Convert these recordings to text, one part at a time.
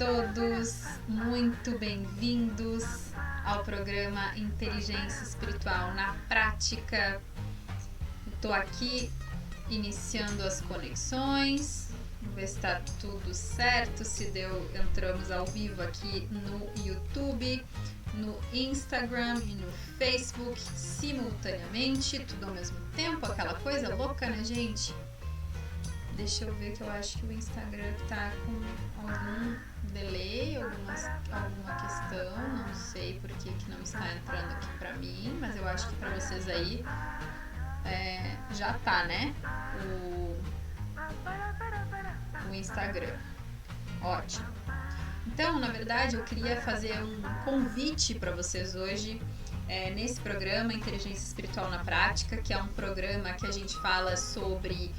todos, muito bem-vindos ao programa Inteligência Espiritual na Prática. Estou aqui iniciando as conexões, vamos ver se está tudo certo, se entramos ao vivo aqui no YouTube, no Instagram e no Facebook simultaneamente, tudo ao mesmo tempo, aquela coisa louca, né, gente? Deixa eu ver, que eu acho que o Instagram tá com algum delay, alguma questão, não sei por que não está entrando aqui pra mim, mas eu acho que pra vocês aí já tá, né? O Instagram. Ótimo. Então, na verdade, eu queria fazer um convite para vocês hoje nesse programa Inteligência Espiritual na Prática, que é um programa que a gente fala sobre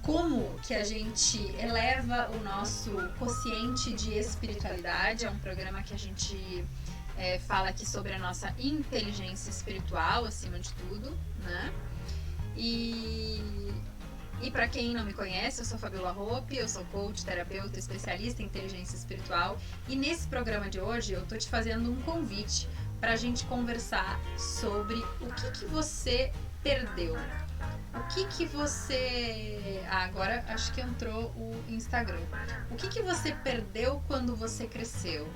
como que a gente eleva o nosso quociente de espiritualidade. É um programa que a gente fala aqui sobre a nossa inteligência espiritual, acima de tudo, né? E para quem não me conhece, eu sou Fabiola Hoppe, eu sou coach, terapeuta, especialista em inteligência espiritual. E nesse programa de hoje eu tô te fazendo um convite para a gente conversar sobre o que você perdeu. O que você... agora acho que entrou o Instagram. O que você perdeu quando você cresceu?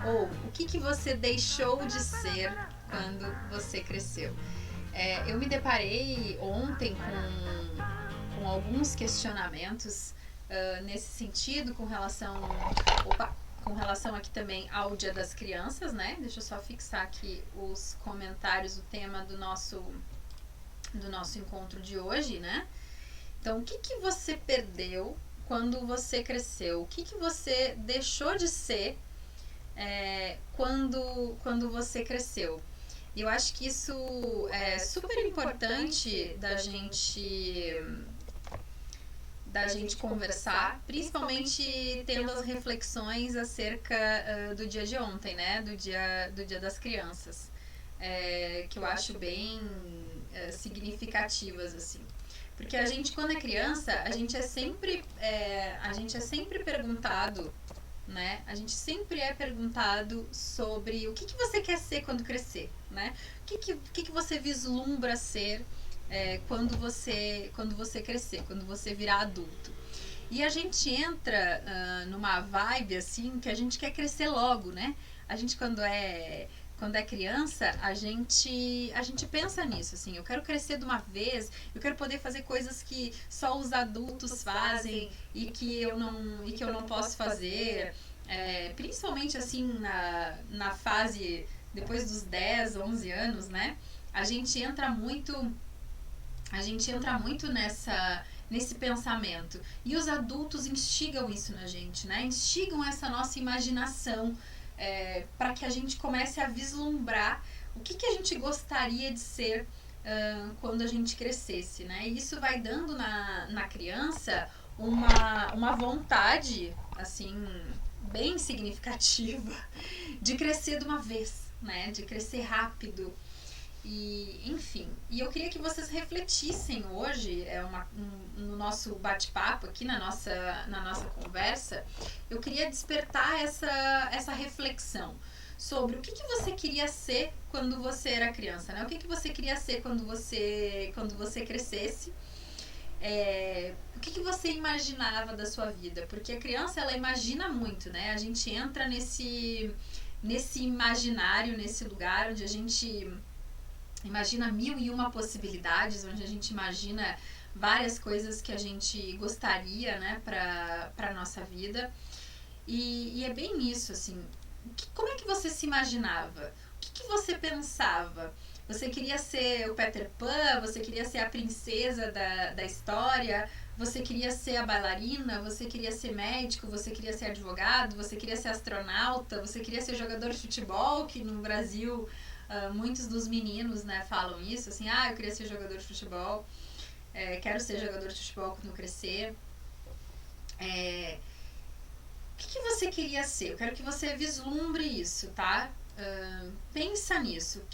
Ou o que você deixou de ser quando você cresceu? Eu me deparei ontem com alguns questionamentos nesse sentido, com relação aqui também ao Dia das Crianças, né? Deixa eu só fixar aqui os comentários, o tema do nosso encontro de hoje, né? Então, o que você perdeu quando você cresceu? O que você deixou de ser quando você cresceu? E eu acho que isso é super importante da gente conversar, principalmente tendo as reflexões acerca do dia de ontem, né? Do dia das crianças, que eu acho bem significativas, assim. Porque a gente, quando é criança, a gente é sempre perguntado, né? A gente sempre é perguntado sobre o que você quer ser quando crescer, né? O que você vislumbra ser quando você crescer, quando você virar adulto. E a gente entra numa vibe assim que a gente quer crescer logo, né? A gente quando é criança, a gente pensa nisso, assim, eu quero crescer de uma vez, eu quero poder fazer coisas que só os adultos fazem e que eu não posso fazer, principalmente assim na fase depois dos 10, 11 anos, né? A gente entra muito nesse pensamento. E os adultos instigam isso na gente, né? Instigam essa nossa imaginação para que a gente comece a vislumbrar o que a gente gostaria de ser quando a gente crescesse, né? E isso vai dando na criança uma vontade, assim, bem significativa de crescer de uma vez, né? De crescer rápido. E, enfim, eu queria que vocês refletissem hoje, no nosso bate-papo aqui, na nossa conversa, eu queria despertar essa reflexão sobre o que você queria ser quando você era criança, né? O que você queria ser quando você crescesse. O que você imaginava da sua vida? Porque a criança, ela imagina muito, né? A gente entra nesse imaginário, nesse lugar onde a gente imagina 1001 possibilidades, onde a gente imagina várias coisas que a gente gostaria, né, para nossa vida. E é bem isso, assim. Como é que você se imaginava? O que você pensava? Você queria ser o Peter Pan? Você queria ser a princesa da história? Você queria ser a bailarina? Você queria ser médico? Você queria ser advogado? Você queria ser astronauta? Você queria ser jogador de futebol? Que no Brasil muitos dos meninos, né, falam isso, assim, eu queria ser jogador de futebol, quero ser jogador de futebol quando crescer. O que você queria ser? Eu quero que você vislumbre isso, tá? Pensa nisso. O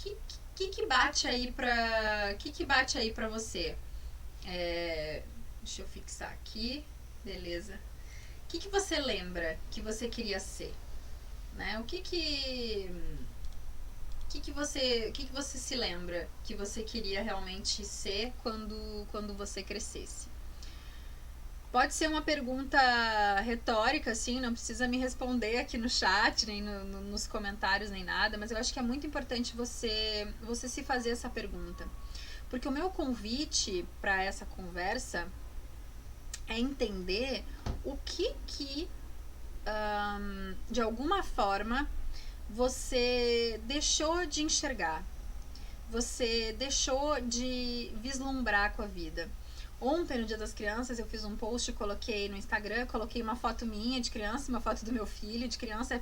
que bate aí pra você? Deixa eu fixar aqui. Beleza. O que você lembra que você queria ser? Né? O que você se lembra que você queria realmente ser quando você crescesse? Pode ser uma pergunta retórica, assim, não precisa me responder aqui no chat, nem nos comentários, nem nada, mas eu acho que é muito importante você se fazer essa pergunta. Porque o meu convite para essa conversa é entender o que de alguma forma, você deixou de enxergar, você deixou de vislumbrar com a vida. Ontem, no Dia das Crianças, eu fiz um post, coloquei no Instagram, coloquei uma foto minha de criança, uma foto do meu filho de criança.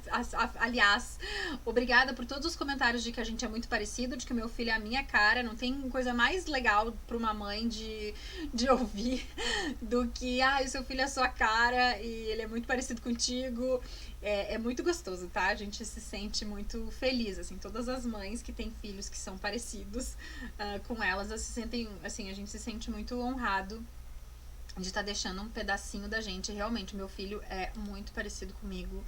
Aliás, obrigada por todos os comentários de que a gente é muito parecido, de que o meu filho é a minha cara. Não tem coisa mais legal para uma mãe de ouvir do que, o seu filho é a sua cara e ele é muito parecido contigo. É muito gostoso, tá? A gente se sente muito feliz, assim, todas as mães que têm filhos que são parecidos com elas, se sentem, assim, a gente se sente muito honrado de estar deixando um pedacinho da gente. Realmente, o meu filho é muito parecido comigo,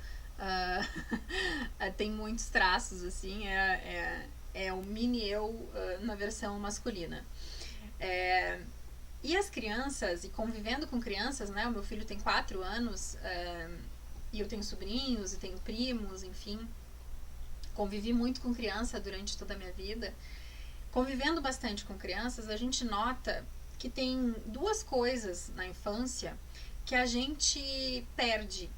tem muitos traços, assim, é o mini eu na versão masculina. E as crianças, e convivendo com crianças, né? O meu filho tem 4 anos, e eu tenho sobrinhos e tenho primos, enfim. Convivi muito com criança durante toda a minha vida. Convivendo bastante com crianças, a gente nota que tem 2 coisas na infância que a gente perde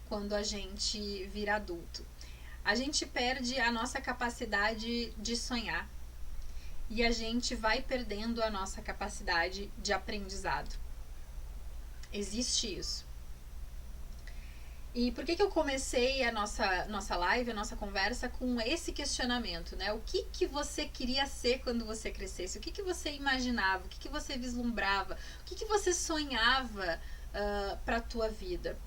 quando a gente vira adulto. A gente perde a nossa capacidade de sonhar e a gente vai perdendo a nossa capacidade de aprendizado. Existe isso. E por que eu comecei a nossa live, a nossa conversa com esse questionamento, né? O que você queria ser quando você crescesse? O que você imaginava? O que você vislumbrava? O que você sonhava para a tua vida?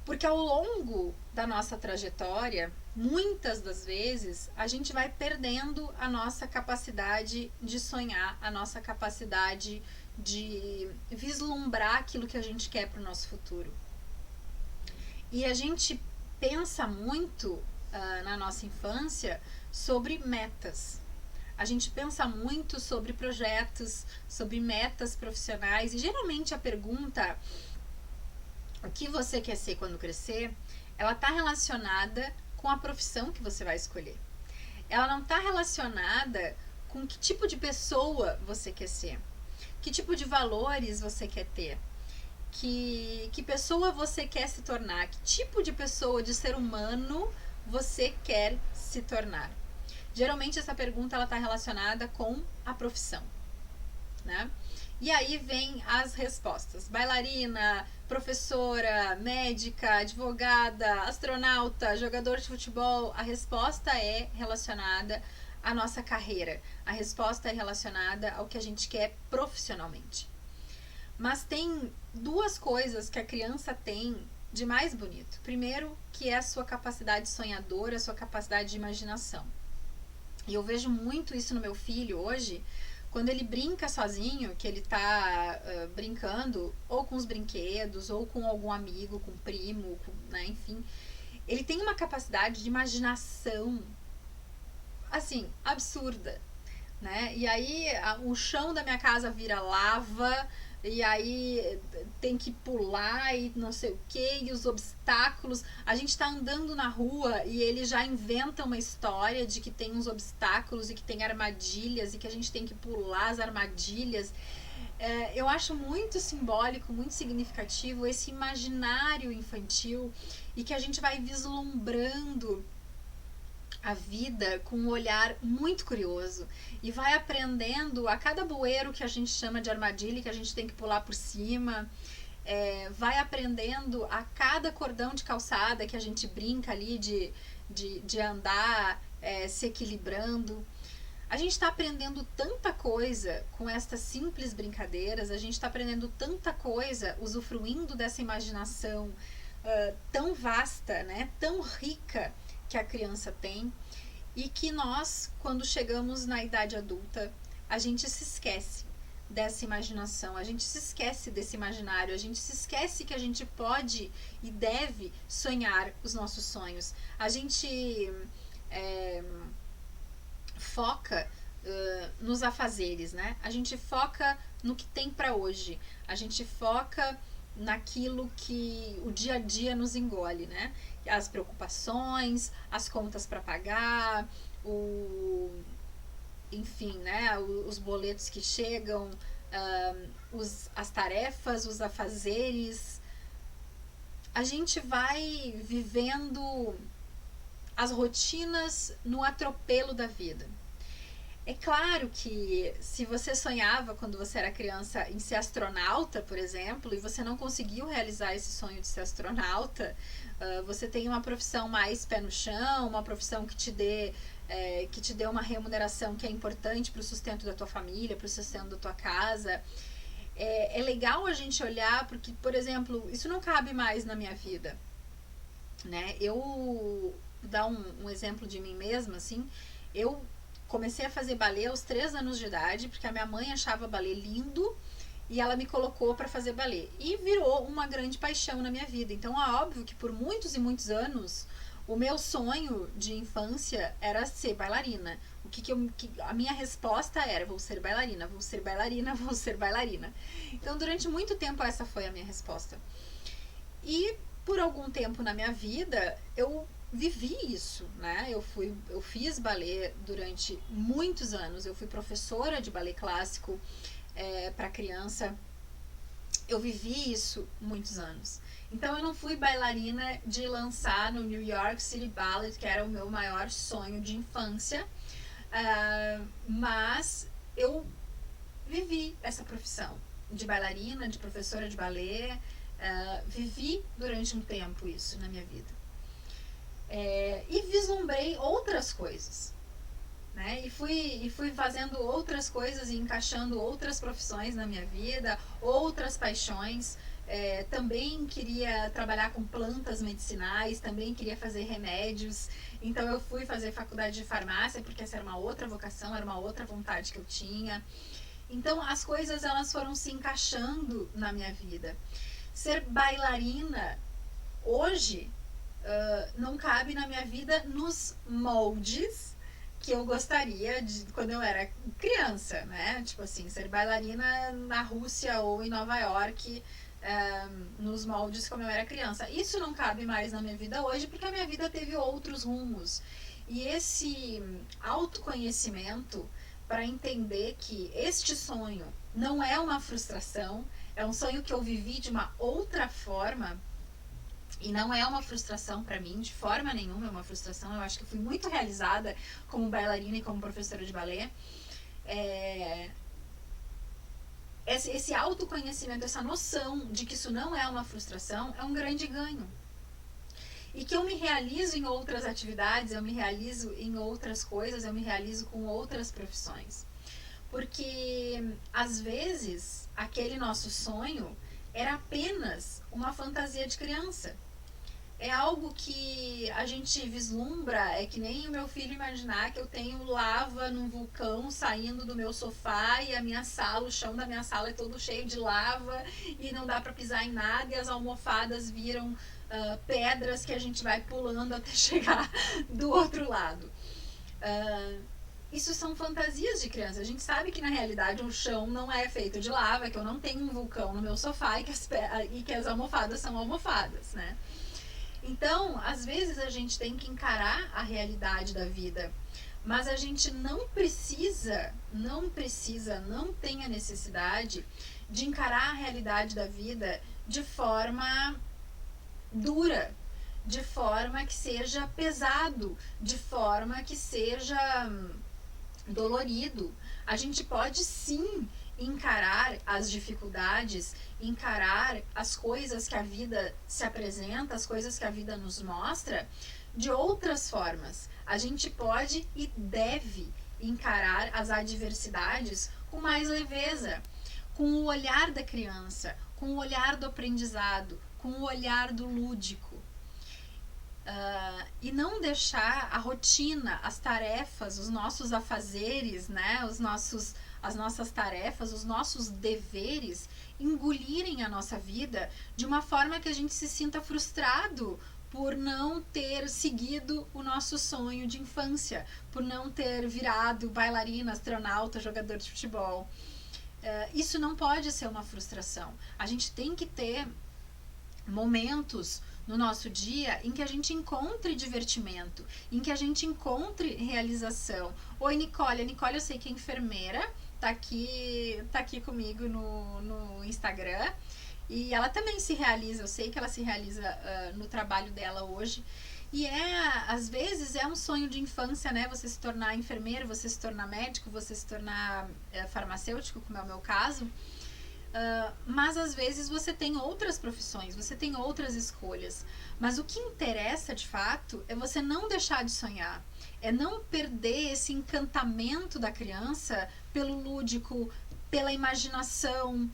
Porque ao longo da nossa trajetória, muitas das vezes, a gente vai perdendo a nossa capacidade de sonhar, a nossa capacidade de vislumbrar aquilo que a gente quer para o nosso futuro. E a gente pensa muito na nossa infância sobre metas. A gente pensa muito sobre projetos, sobre metas profissionais. E geralmente a pergunta, o que você quer ser quando crescer, ela está relacionada com a profissão que você vai escolher. Ela não está relacionada com que tipo de pessoa você quer ser. Que tipo de valores você quer ter. Que pessoa você quer se tornar, que tipo de pessoa, de ser humano você quer se tornar. Geralmente essa pergunta está relacionada com a profissão, né? E aí vem as respostas: bailarina, professora, médica, advogada, astronauta, jogador de futebol. A resposta é relacionada à nossa carreira, a resposta é relacionada ao que a gente quer profissionalmente. Mas tem 2 coisas que a criança tem de mais bonito. Primeiro, que é a sua capacidade sonhadora, a sua capacidade de imaginação. E eu vejo muito isso no meu filho hoje, quando ele brinca sozinho, que ele tá brincando ou com os brinquedos, ou com algum amigo, com um primo, né, enfim. Ele tem uma capacidade de imaginação, assim, absurda, né? E aí o chão da minha casa vira lava, e aí tem que pular e não sei o que, e os obstáculos. A gente tá andando na rua e ele já inventa uma história de que tem uns obstáculos e que tem armadilhas e que a gente tem que pular as armadilhas. Eu acho muito simbólico, muito significativo esse imaginário infantil e que a gente vai vislumbrando a vida com um olhar muito curioso e vai aprendendo a cada bueiro que a gente chama de armadilha, que a gente tem que pular por cima, vai aprendendo a cada cordão de calçada que a gente brinca ali de andar se equilibrando. A gente está aprendendo tanta coisa com estas simples brincadeiras, a gente está aprendendo tanta coisa usufruindo dessa imaginação tão vasta, né, tão rica que a criança tem, e que nós, quando chegamos na idade adulta, a gente se esquece, dessa imaginação, a gente se esquece desse imaginário, a gente se esquece que a gente pode e deve sonhar os nossos sonhos. A gente foca nos afazeres, né? A gente foca no que tem para hoje, a gente foca naquilo que o dia a dia nos engole, né? As preocupações, as contas para pagar, enfim, né? Os boletos que chegam, as tarefas, os afazeres. A gente vai vivendo as rotinas no atropelo da vida. É claro que se você sonhava quando você era criança em ser astronauta, por exemplo, e você não conseguiu realizar esse sonho de ser astronauta, você tem uma profissão mais pé no chão, uma profissão que te dê uma remuneração que é importante para o sustento da tua família, para o sustento da tua casa. É legal a gente olhar, porque, por exemplo, isso não cabe mais na minha vida, né? Eu vou dar um exemplo de mim mesma, assim. Eu comecei a fazer balé aos 3 anos de idade, porque a minha mãe achava balé lindo e ela me colocou para fazer balé. E virou uma grande paixão na minha vida. Então é óbvio que por muitos e muitos anos o meu sonho de infância era ser bailarina. A minha resposta era: vou ser bailarina, vou ser bailarina, vou ser bailarina. Então durante muito tempo essa foi a minha resposta. E por algum tempo na minha vida eu vivi isso, né? Eu fiz balé durante muitos anos. Eu fui professora de balé clássico para criança. Eu vivi isso muitos anos. Então eu não fui bailarina de lançar no New York City Ballet, que era o meu maior sonho de infância, mas eu vivi essa profissão de bailarina, de professora de balé. Vivi durante um tempo isso na minha vida. E vislumbrei outras coisas, né? E fui fazendo outras coisas e encaixando outras profissões na minha vida, outras paixões. Também queria trabalhar com plantas medicinais, também queria fazer remédios. Então eu fui fazer faculdade de farmácia, porque essa era uma outra vocação, era uma outra vontade que eu tinha. Então as coisas elas foram se encaixando na minha vida. Ser bailarina hoje não cabe na minha vida nos moldes que eu gostaria de quando eu era criança, né? Tipo assim, ser bailarina na Rússia ou em Nova York, nos moldes como eu era criança. Isso não cabe mais na minha vida hoje, porque a minha vida teve outros rumos. E esse autoconhecimento para entender que este sonho não é uma frustração, é um sonho que eu vivi de uma outra forma. E não é uma frustração para mim, de forma nenhuma é uma frustração. Eu acho que eu fui muito realizada como bailarina e como professora de balé. Esse autoconhecimento, essa noção de que isso não é uma frustração, é um grande ganho. E que eu me realizo em outras atividades, eu me realizo em outras coisas, eu me realizo com outras profissões. Porque, às vezes, aquele nosso sonho era apenas uma fantasia de criança. É algo que a gente vislumbra, é que nem o meu filho imaginar que eu tenho lava num vulcão saindo do meu sofá e a minha sala, o chão da minha sala é todo cheio de lava e não dá para pisar em nada e as almofadas viram pedras que a gente vai pulando até chegar do outro lado. Isso são fantasias de criança. A gente sabe que na realidade o chão não é feito de lava, que eu não tenho um vulcão no meu sofá e que as almofadas são almofadas, né? Então, às vezes a gente tem que encarar a realidade da vida, mas a gente não tem a necessidade de encarar a realidade da vida de forma dura, de forma que seja pesado, de forma que seja dolorido. A gente pode sim encarar as dificuldades, encarar as coisas que a vida se apresenta, as coisas que a vida nos mostra de outras formas. A gente pode e deve encarar as adversidades com mais leveza, com o olhar da criança, com o olhar do aprendizado, com o olhar do lúdico. E não deixar a rotina, as tarefas, os nossos afazeres, né, as nossas tarefas, os nossos deveres engolirem a nossa vida de uma forma que a gente se sinta frustrado por não ter seguido o nosso sonho de infância, por não ter virado bailarina, astronauta, jogador de futebol. Isso não pode ser uma frustração. A gente tem que ter momentos no nosso dia em que a gente encontre divertimento, em que a gente encontre realização. Oi, Nicole. A Nicole, eu sei que é enfermeira, tá aqui comigo no Instagram. E ela também se realiza, eu sei que ela se realiza no trabalho dela hoje. E às vezes é um sonho de infância, né? Você se tornar enfermeiro, você se tornar médico, você se tornar farmacêutico, como é o meu caso. Mas às vezes você tem outras profissões, você tem outras escolhas. Mas o que interessa de fato é você não deixar de sonhar, é não perder esse encantamento da criança pelo lúdico, pela imaginação,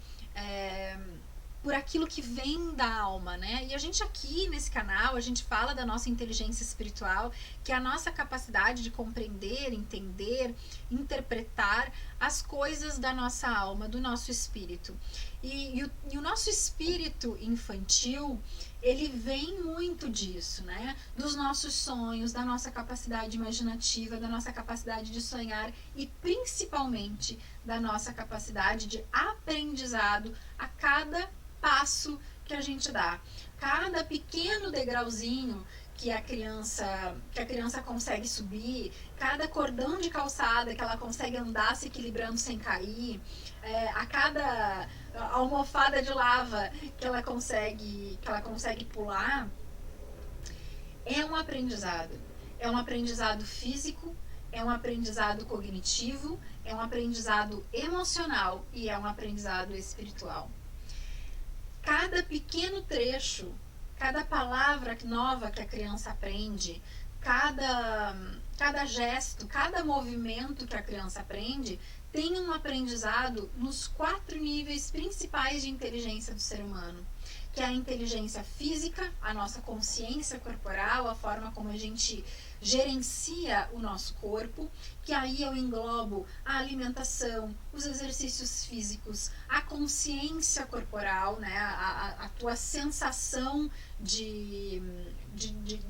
por aquilo que vem da alma, né? E a gente aqui nesse canal, a gente fala da nossa inteligência espiritual, que é a nossa capacidade de compreender, entender, interpretar as coisas da nossa alma, do nosso espírito. E o nosso espírito infantil, ele vem muito disso, né? Dos nossos sonhos, da nossa capacidade imaginativa, da nossa capacidade de sonhar e principalmente da nossa capacidade de aprendizado a cada passo que a gente dá. Cada pequeno degrauzinho que a criança consegue subir, cada cordão de calçada que ela consegue andar se equilibrando sem cair, a cada almofada de lava que ela consegue pular, é um aprendizado. É um aprendizado físico, é um aprendizado cognitivo, é um aprendizado emocional e é um aprendizado espiritual. Cada pequeno trecho, cada palavra nova que a criança aprende, cada gesto, cada movimento que a criança aprende, tem um aprendizado nos 4 níveis principais de inteligência do ser humano, que é a inteligência física, a nossa consciência corporal, a forma como a gente gerencia o nosso corpo, que aí eu englobo a alimentação, os exercícios físicos, a consciência corporal, né, a tua sensação de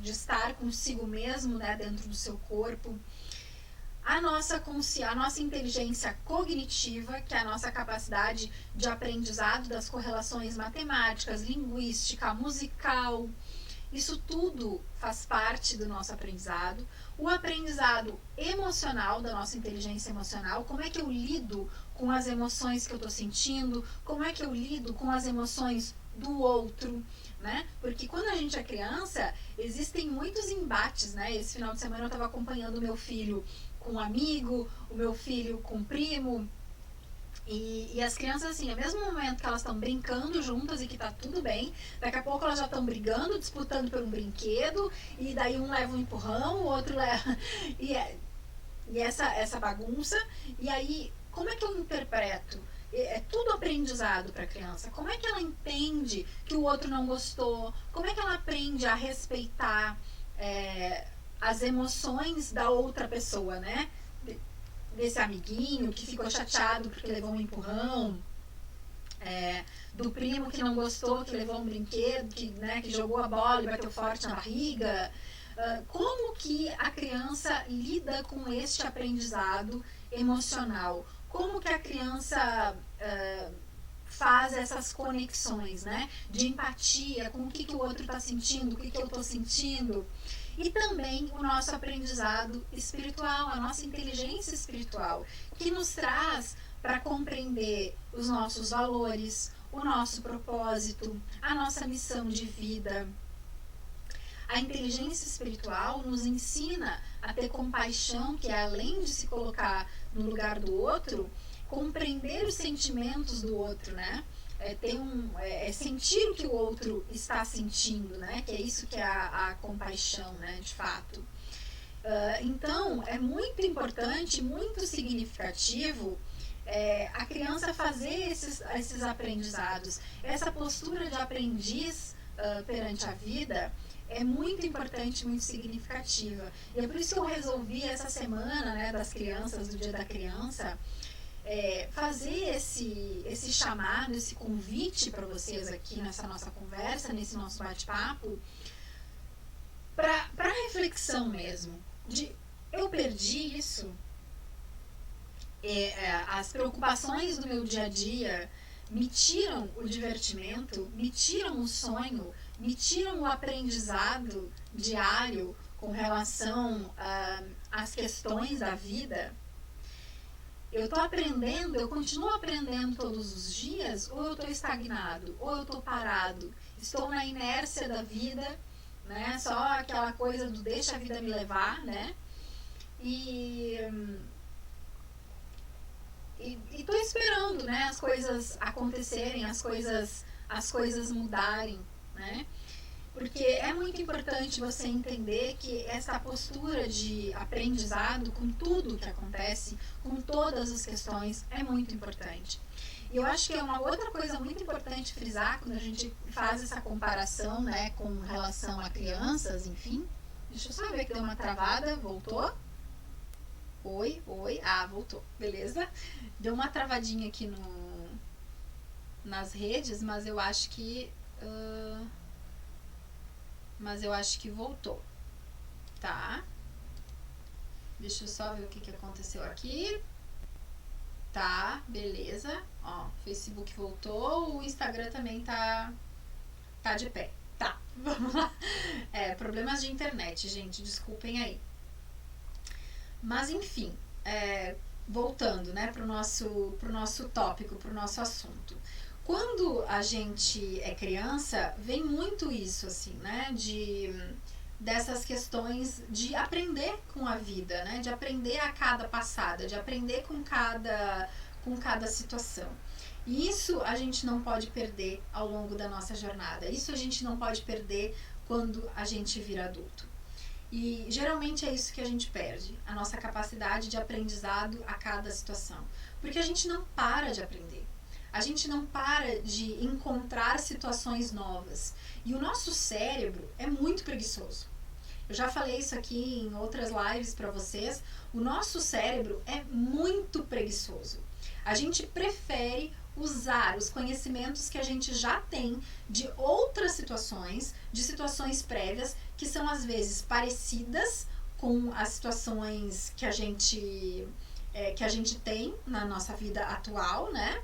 estar consigo mesmo, né, dentro do seu corpo. A nossa inteligência cognitiva, que é a nossa capacidade de aprendizado das correlações matemáticas, linguística, musical. Isso tudo faz parte do nosso aprendizado. O aprendizado emocional, da nossa inteligência emocional, como é que eu lido com as emoções que eu estou sentindo, como é que eu lido com as emoções do outro, né? Porque quando a gente é criança, existem muitos embates, né? Esse final de semana eu estava acompanhando o meu filho com um amigo, o meu filho com um primo. E as crianças, assim, ao mesmo momento que elas estão brincando juntas e que tá tudo bem, daqui a pouco elas já estão brigando, disputando por um brinquedo, e daí um leva um empurrão, o outro leva. E essa bagunça. E aí, como é que eu interpreto? É tudo aprendizado para a criança. Como é que ela entende que o outro não gostou? Como é que ela aprende a respeitar as emoções da outra pessoa, né? Desse amiguinho que ficou chateado porque levou um empurrão, do primo que não gostou, que levou um brinquedo, que jogou a bola e bateu forte na barriga. Como que a criança lida com este aprendizado emocional? Como que a criança faz essas conexões, né? De empatia com o que o outro está sentindo, o que eu estou sentindo. E também o nosso aprendizado espiritual, a nossa inteligência espiritual, que nos traz para compreender os nossos valores, o nosso propósito, a nossa missão de vida. A inteligência espiritual nos ensina a ter compaixão, que é além de se colocar no lugar do outro, compreender os sentimentos do outro, né? Sentir o que o outro está sentindo, né? Que é isso que é a compaixão, né? De fato. Então, é muito importante, muito significativo a criança fazer esses aprendizados. Essa postura de aprendiz perante a vida é muito importante, muito significativa. E é por isso que eu resolvi essa semana, né, das crianças, do Dia da Criança, fazer esse chamado, esse convite para vocês aqui nessa nossa conversa, nesse nosso bate-papo, para reflexão mesmo, de eu perdi isso, as preocupações do meu dia a dia me tiram o divertimento, me tiram o sonho, me tiram o aprendizado diário com relação às questões da vida. Eu estou aprendendo, eu continuo aprendendo todos os dias, ou eu estou estagnado, ou eu estou parado, estou na inércia da vida, né? Só aquela coisa do deixa a vida me levar, né? E estou esperando, né, as coisas acontecerem, as coisas mudarem, né? Porque é muito importante você entender que essa postura de aprendizado com tudo que acontece, com todas as questões, é muito importante. E eu acho que é uma outra coisa muito importante frisar quando a gente faz essa comparação, né, com relação a crianças, enfim. Deixa eu só ver que deu uma travada, voltou? Oi, voltou, beleza. Deu uma travadinha aqui nas redes, mas eu acho que voltou, tá? Deixa eu só ver o que aconteceu aqui. Tá, beleza. Ó, Facebook voltou, o Instagram também tá de pé. Tá, vamos lá. Problemas de internet, gente, desculpem aí. Mas enfim, voltando, né, pro nosso tópico, pro nosso assunto. Quando a gente é criança, vem muito isso, assim, né, dessas questões de aprender com a vida, né, de aprender a cada passada, de aprender com cada situação. E isso a gente não pode perder ao longo da nossa jornada, isso a gente não pode perder quando a gente vira adulto. E geralmente é isso que a gente perde, a nossa capacidade de aprendizado a cada situação. Porque a gente não para de aprender. A gente não para de encontrar situações novas. E o nosso cérebro é muito preguiçoso. Eu já falei isso aqui em outras lives para vocês. O nosso cérebro é muito preguiçoso. A gente prefere usar os conhecimentos que a gente já tem de outras situações, de situações prévias, que são às vezes parecidas com as situações que a gente tem na nossa vida atual, né?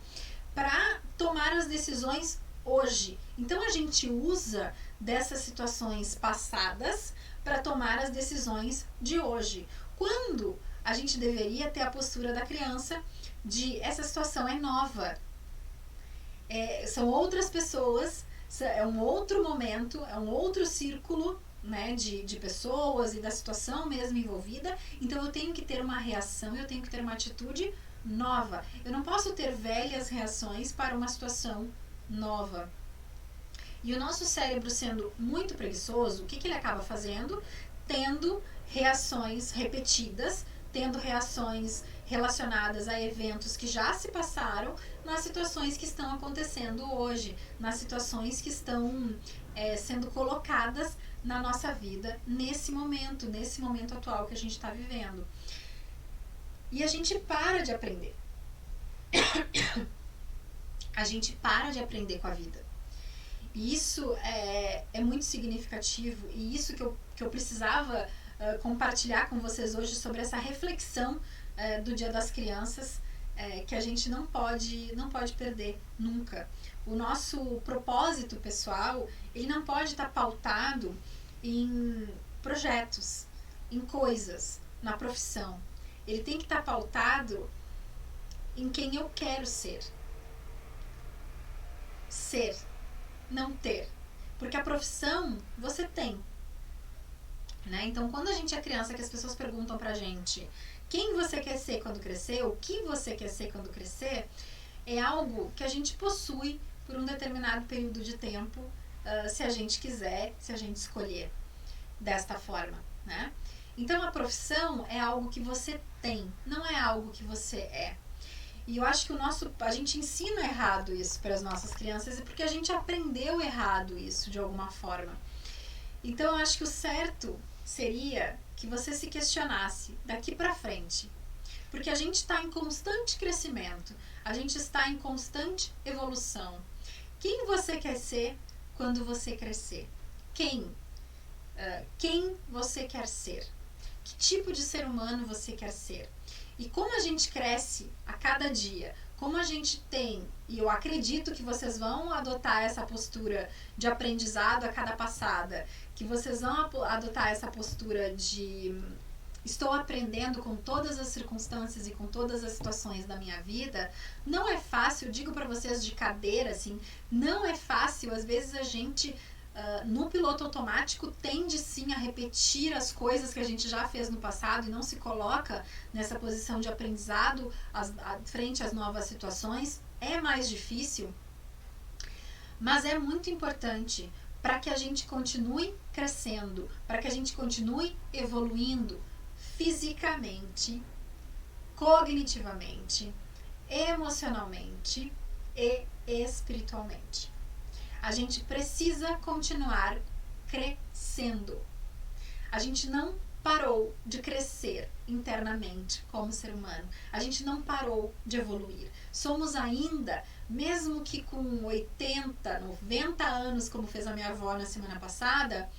Para tomar as decisões hoje. Então a gente usa dessas situações passadas para tomar as decisões de hoje. Quando a gente deveria ter a postura da criança de essa situação é nova. São outras pessoas, é um outro momento, é um outro círculo, né, de pessoas e da situação mesmo envolvida. Então eu tenho que ter uma reação, eu tenho que ter uma atitude nova. Eu não posso ter velhas reações para uma situação nova. E o nosso cérebro, sendo muito preguiçoso, o que ele acaba fazendo? Tendo reações repetidas, tendo reações relacionadas a eventos que já se passaram, nas situações que estão acontecendo hoje, nas situações que estão sendo colocadas na nossa vida nesse momento atual que a gente está vivendo. E a gente para de aprender. A gente para de aprender com a vida. E isso é muito significativo, e isso que eu precisava compartilhar com vocês hoje sobre essa reflexão do Dia das Crianças, que a gente não pode perder nunca. O nosso propósito pessoal, ele não pode estar pautado em projetos, em coisas, na profissão. Ele tem que estar pautado em quem eu quero ser. Ser, não ter. Porque a profissão você tem, né? Então, quando a gente é criança, que as pessoas perguntam pra gente quem você quer ser quando crescer, o que você quer ser quando crescer, é algo que a gente possui por um determinado período de tempo, se a gente quiser, se a gente escolher desta forma, né? Então, a profissão é algo que você tem, não é algo que você é. E eu acho que a gente ensina errado isso para as nossas crianças, porque a gente aprendeu errado isso de alguma forma. Então, eu acho que o certo seria que você se questionasse daqui para frente. Porque a gente está em constante crescimento, a gente está em constante evolução. Quem você quer ser quando você crescer? Quem você quer ser? Que tipo de ser humano você quer ser? E como a gente cresce a cada dia, como a gente tem, e eu acredito que vocês vão adotar essa postura de aprendizado a cada passada, que vocês vão adotar essa postura de estou aprendendo com todas as circunstâncias e com todas as situações da minha vida. Não é fácil, digo para vocês de cadeira, assim, não é fácil. Às vezes a gente, no piloto automático, tende sim a repetir as coisas que a gente já fez no passado e não se coloca nessa posição de aprendizado frente às novas situações. É mais difícil, mas é muito importante para que a gente continue crescendo, para que a gente continue evoluindo fisicamente, cognitivamente, emocionalmente e espiritualmente. A gente precisa continuar crescendo. A gente não parou de crescer internamente como ser humano. A gente não parou de evoluir. Somos ainda, mesmo que com 80, 90 anos, como fez a minha avó na semana passada,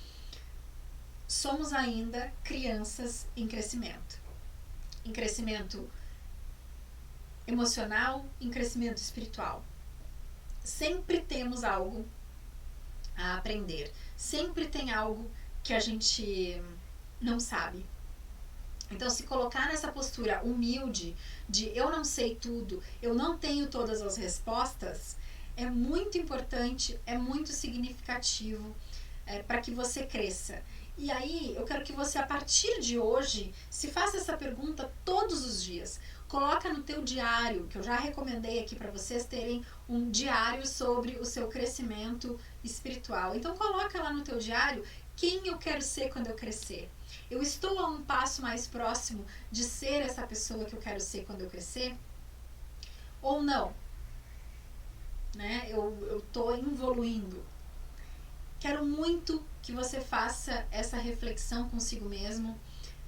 somos ainda crianças em crescimento. Em crescimento emocional, em crescimento espiritual. Sempre temos algo a aprender. Sempre tem algo que a gente não sabe. Então, se colocar nessa postura humilde de eu não sei tudo, eu não tenho todas as respostas, é muito importante, é muito significativo para que você cresça. E aí, eu quero que você, a partir de hoje, se faça essa pergunta todos os dias. Coloca no teu diário, que eu já recomendei aqui para vocês terem um diário sobre o seu crescimento espiritual. Então, coloca lá no teu diário quem eu quero ser quando eu crescer. Eu estou a um passo mais próximo de ser essa pessoa que eu quero ser quando eu crescer? Ou não? Né? Eu estou evoluindo. Quero muito que você faça essa reflexão consigo mesmo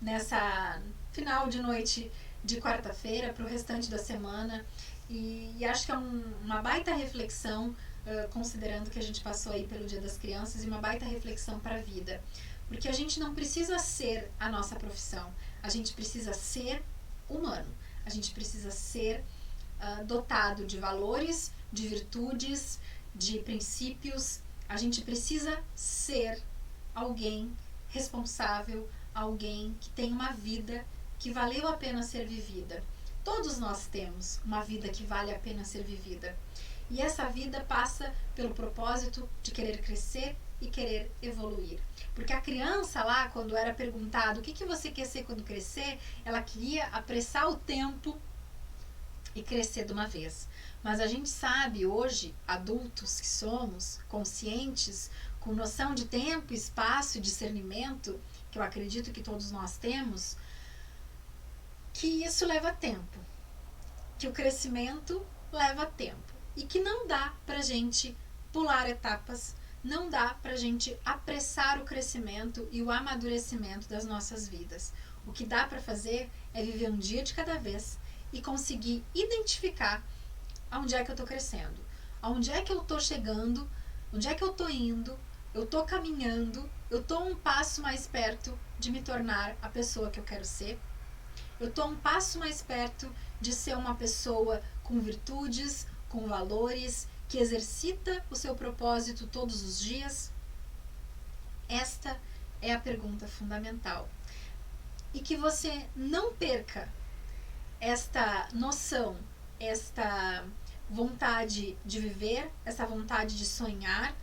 nessa final de noite de quarta-feira para o restante da semana. E acho que é uma baita reflexão, considerando que a gente passou aí pelo Dia das Crianças, e uma baita reflexão para a vida. Porque a gente não precisa ser a nossa profissão, a gente precisa ser humano, a gente precisa ser dotado de valores, de virtudes, de princípios. A gente precisa ser alguém responsável, alguém que tem uma vida que valeu a pena ser vivida. Todos nós temos uma vida que vale a pena ser vivida. E essa vida passa pelo propósito de querer crescer e querer evoluir. Porque a criança lá, quando era perguntado o que você quer ser quando crescer, ela queria apressar o tempo e crescer de uma vez. Mas a gente sabe hoje, adultos que somos, conscientes, com noção de tempo, espaço e discernimento, que eu acredito que todos nós temos, que isso leva tempo, que o crescimento leva tempo e que não dá pra gente pular etapas, não dá pra gente apressar o crescimento e o amadurecimento das nossas vidas. O que dá pra fazer é viver um dia de cada vez e conseguir identificar aonde é que eu estou crescendo, aonde é que eu estou chegando, onde é que eu estou indo, eu estou caminhando, eu estou um passo mais perto de me tornar a pessoa que eu quero ser, eu estou um passo mais perto de ser uma pessoa com virtudes, com valores, que exercita o seu propósito todos os dias. Esta é a pergunta fundamental. E que você não perca esta noção, esta vontade de viver, essa vontade de sonhar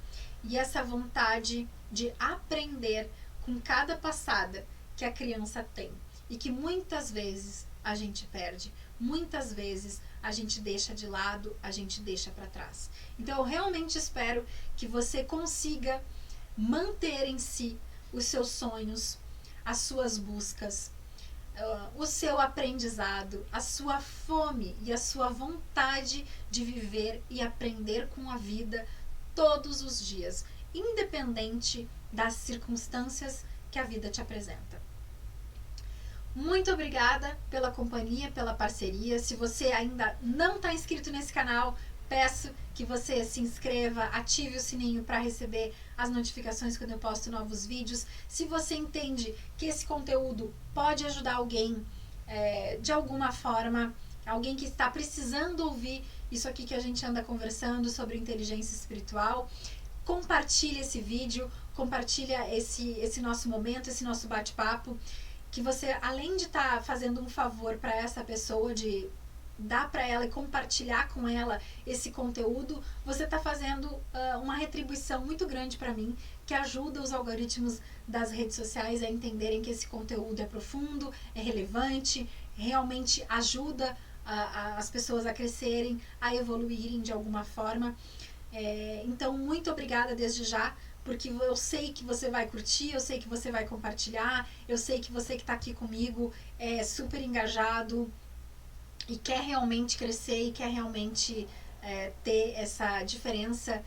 e essa vontade de aprender com cada passada que a criança tem e que muitas vezes a gente perde, muitas vezes a gente deixa de lado, a gente deixa para trás. Então eu realmente espero que você consiga manter em si os seus sonhos, as suas buscas, o seu aprendizado, a sua fome e a sua vontade de viver e aprender com a vida todos os dias, independente das circunstâncias que a vida te apresenta. Muito obrigada pela companhia, pela parceria. Se você ainda não está inscrito nesse canal, peço que você se inscreva, ative o sininho para receber as notificações quando eu posto novos vídeos. Se você entende que esse conteúdo pode ajudar alguém de alguma forma, alguém que está precisando ouvir isso aqui que a gente anda conversando sobre inteligência espiritual, compartilhe esse vídeo, compartilha esse nosso momento, esse nosso bate-papo, que você, além de estar fazendo um favor para essa pessoa, de dar para ela e compartilhar com ela esse conteúdo, você está fazendo uma retribuição muito grande para mim, que ajuda os algoritmos das redes sociais a entenderem que esse conteúdo é profundo, é relevante, realmente ajuda as pessoas a crescerem, a evoluírem de alguma forma. Então, muito obrigada desde já, porque eu sei que você vai curtir, eu sei que você vai compartilhar, eu sei que você que está aqui comigo é super engajado e quer realmente crescer e quer realmente ter essa diferença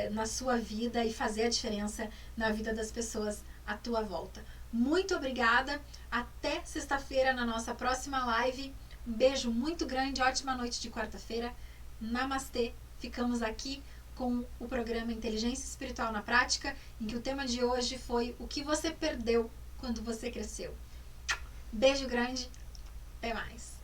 na sua vida e fazer a diferença na vida das pessoas à tua volta. Muito obrigada, até sexta-feira na nossa próxima live. Um beijo muito grande, ótima noite de quarta-feira. Namastê, ficamos aqui com o programa Inteligência Espiritual na Prática, em que o tema de hoje foi o que você perdeu quando você cresceu. Beijo grande, até mais.